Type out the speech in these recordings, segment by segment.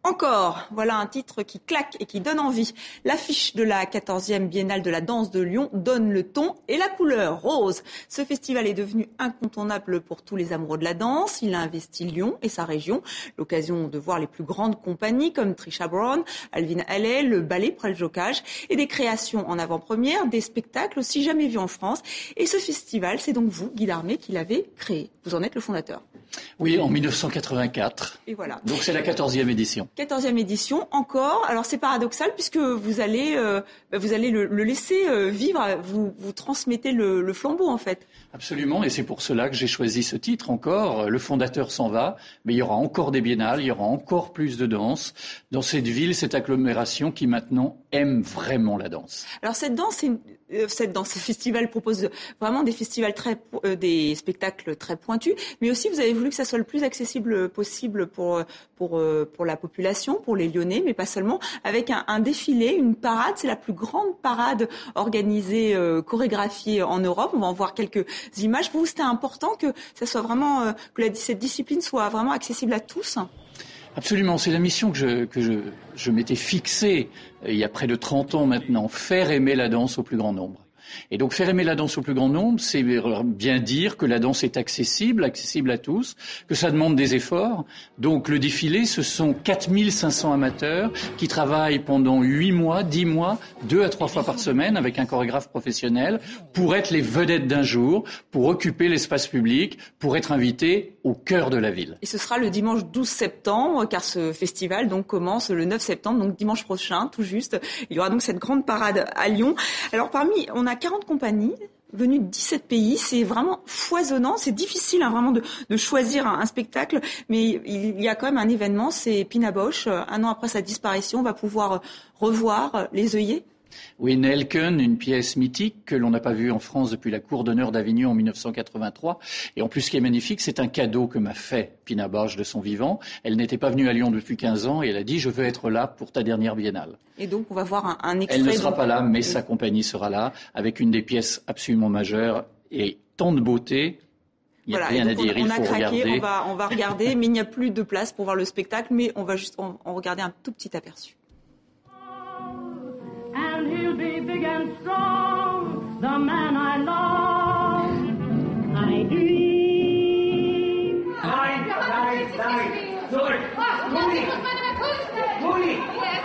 Encore, voilà un titre qui claque et qui donne envie. L'affiche de la 14e Biennale de la danse de Lyon donne le ton et la couleur rose. Ce festival est devenu incontournable pour tous les amoureux de la danse. Il a investi Lyon et sa région. L'occasion de voir les plus grandes compagnies comme Trisha Brown, Alvin Ailey, le ballet Preljocaj et des créations en avant-première, des spectacles aussi jamais vus en France. Et ce festival, c'est donc vous, Guy Darmé, qui l'avez créé. Vous en êtes le fondateur. Oui, en 1984. Et voilà. Donc c'est la 14e édition. 14e édition, encore. Alors c'est paradoxal puisque vous allez le laisser vivre, vous transmettez le flambeau en fait. Absolument, et c'est pour cela que j'ai choisi ce titre encore. Le fondateur s'en va, mais il y aura encore des biennales, il y aura encore plus de danse dans cette ville, cette agglomération qui maintenant aime vraiment la danse. Alors ce festival propose vraiment des spectacles très pointus, mais aussi vous avez voulu que ça soit le plus accessible possible pour la population, pour les Lyonnais, mais pas seulement, avec un défilé, une parade. C'est la plus grande parade organisée, chorégraphiée en Europe. On va en voir quelques images. Pour vous, c'était important que ça soit vraiment cette discipline soit vraiment accessible à tous. Absolument, c'est la mission que je m'étais fixée il y a près de 30 ans maintenant, faire aimer la danse au plus grand nombre. Et donc faire aimer la danse au plus grand nombre, c'est bien dire que la danse est accessible à tous, que ça demande des efforts. Donc le défilé, ce sont 4500 amateurs qui travaillent pendant 8 mois, 10 mois, 2 à 3 fois par semaine avec un chorégraphe professionnel pour être les vedettes d'un jour, pour occuper l'espace public, pour être invités au cœur de la ville. Et ce sera le dimanche 12 septembre, car ce festival donc commence le 9 septembre, donc dimanche prochain, tout juste. Il y aura donc cette grande parade à Lyon. Alors on a 40 compagnies venues de 17 pays. C'est vraiment foisonnant. C'est difficile vraiment de choisir un spectacle. Mais il y a quand même un événement, c'est Pina Bausch. 1 an après sa disparition, on va pouvoir revoir Les œillets. Oui, Nelken, une pièce mythique que l'on n'a pas vue en France depuis la Cour d'honneur d'Avignon en 1983. Et en plus, ce qui est magnifique, c'est un cadeau que m'a fait Pina Bausch de son vivant. Elle n'était pas venue à Lyon depuis 15 ans et elle a dit « Je veux être là pour ta dernière biennale ». Et donc, on va voir un extrait. Elle ne sera pas là, mais sa compagnie sera là, avec une des pièces absolument majeures et tant de beauté. Il n'y a rien à dire, il faut regarder. On va regarder, mais il n'y a plus de place pour voir le spectacle, mais on va juste en regarder un tout petit aperçu. And he'll be big and strong, the man I love. I dream. Sorry. Mooney. Yes.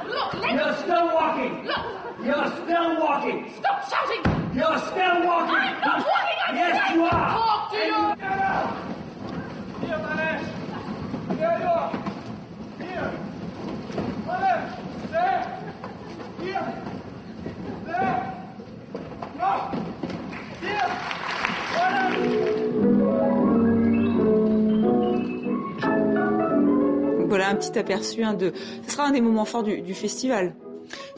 Look, You're still walking. Look. You're still walking. Stop shouting. You're still walking. I'm not walking. Yes, you are. Talk to you. Here, Manesh. Here you are. Here. Manesh. There. Here. There. No. Here. Voilà un petit aperçu ce sera un des moments forts du festival.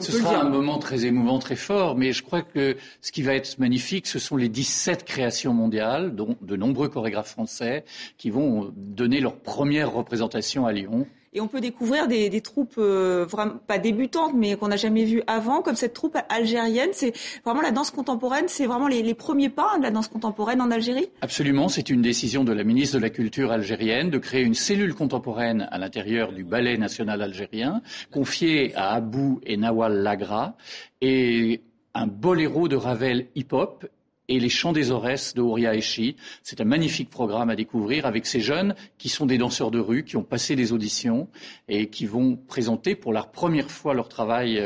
Ce sera un moment très émouvant, très fort, mais je crois que ce qui va être magnifique, ce sont les 17 créations mondiales, dont de nombreux chorégraphes français, qui vont donner leur première représentation à Lyon. Et on peut découvrir des troupes vraiment pas débutantes, mais qu'on n'a jamais vues avant, comme cette troupe algérienne. C'est vraiment la danse contemporaine, c'est vraiment les premiers pas de la danse contemporaine en Algérie. Absolument, c'est une décision de la ministre de la Culture algérienne de créer une cellule contemporaine à l'intérieur du Ballet national algérien, confiée à Abou et Nawal Lagra, et un boléro de Ravel hip-hop et les chants des Aurès de Houria Echi. C'est un magnifique programme à découvrir avec ces jeunes qui sont des danseurs de rue, qui ont passé des auditions et qui vont présenter pour la première fois leur travail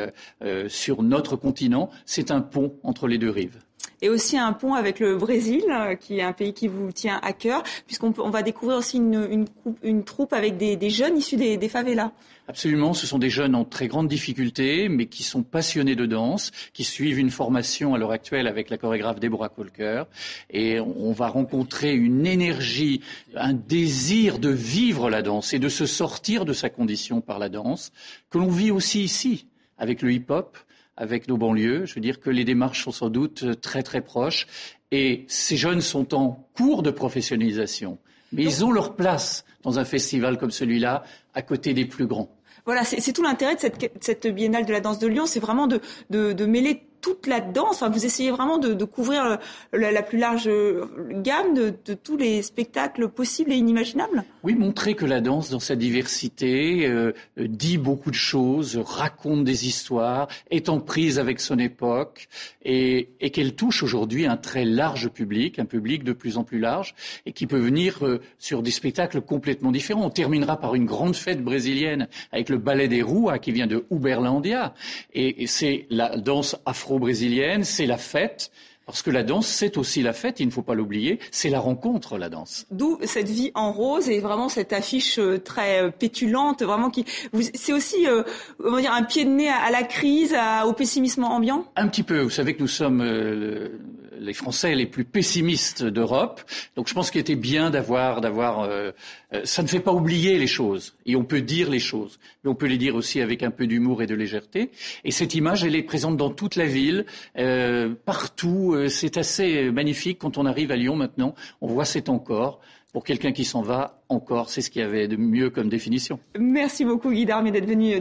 sur notre continent. C'est un pont entre les deux rives. Et aussi un pont avec le Brésil, qui est un pays qui vous tient à cœur, puisqu'on va découvrir aussi une troupe avec des jeunes issus des favelas. Absolument, ce sont des jeunes en très grande difficulté, mais qui sont passionnés de danse, qui suivent une formation à l'heure actuelle avec la chorégraphe Deborah Kolker. Et on va rencontrer une énergie, un désir de vivre la danse et de se sortir de sa condition par la danse, que l'on vit aussi ici, avec le hip-hop, avec nos banlieues. Je veux dire que les démarches sont sans doute très très proches. Et ces jeunes sont en cours de professionnalisation. Mais ils ont leur place dans un festival comme celui-là, à côté des plus grands. Voilà, c'est tout l'intérêt de cette biennale de la danse de Lyon, c'est vraiment de mêler toute la danse. Enfin, vous essayez vraiment de couvrir la plus large gamme de tous les spectacles possibles et inimaginables. Oui, montrer que la danse, dans sa diversité, dit beaucoup de choses, raconte des histoires, est en prise avec son époque et qu'elle touche aujourd'hui un très large public, un public de plus en plus large et qui peut venir sur des spectacles complètement différents. On terminera par une grande fête brésilienne avec le ballet des Rua qui vient de Uberlândia et c'est la danse afro-brésilienne, c'est la fête. Parce que la danse, c'est aussi la fête, il ne faut pas l'oublier, c'est la rencontre, la danse. D'où cette vie en rose et vraiment cette affiche très pétulante, vraiment c'est aussi, on va dire, un pied de nez à la crise, au pessimisme ambiant. Un petit peu. Vous savez que nous sommes les Français les plus pessimistes d'Europe, donc je pense qu'il était bien d'avoir. Ça ne fait pas oublier les choses, et on peut dire les choses, mais on peut les dire aussi avec un peu d'humour et de légèreté. Et cette image, elle est présente dans toute la ville, partout. C'est assez magnifique quand on arrive à Lyon maintenant. On voit cet encore. Pour quelqu'un qui s'en va, encore, c'est ce qu'il y avait de mieux comme définition. Merci beaucoup Guy Darmé d'être venu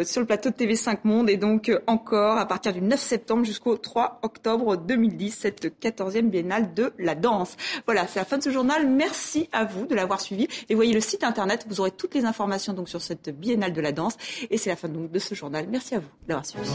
sur le plateau de TV5 Monde et donc encore à partir du 9 septembre jusqu'au 3 octobre 2010, cette 14e biennale de la danse. Voilà, c'est la fin de ce journal. Merci à vous de l'avoir suivi. Et voyez le site internet, vous aurez toutes les informations donc sur cette biennale de la danse. Et c'est la fin donc de ce journal. Merci à vous de l'avoir suivi.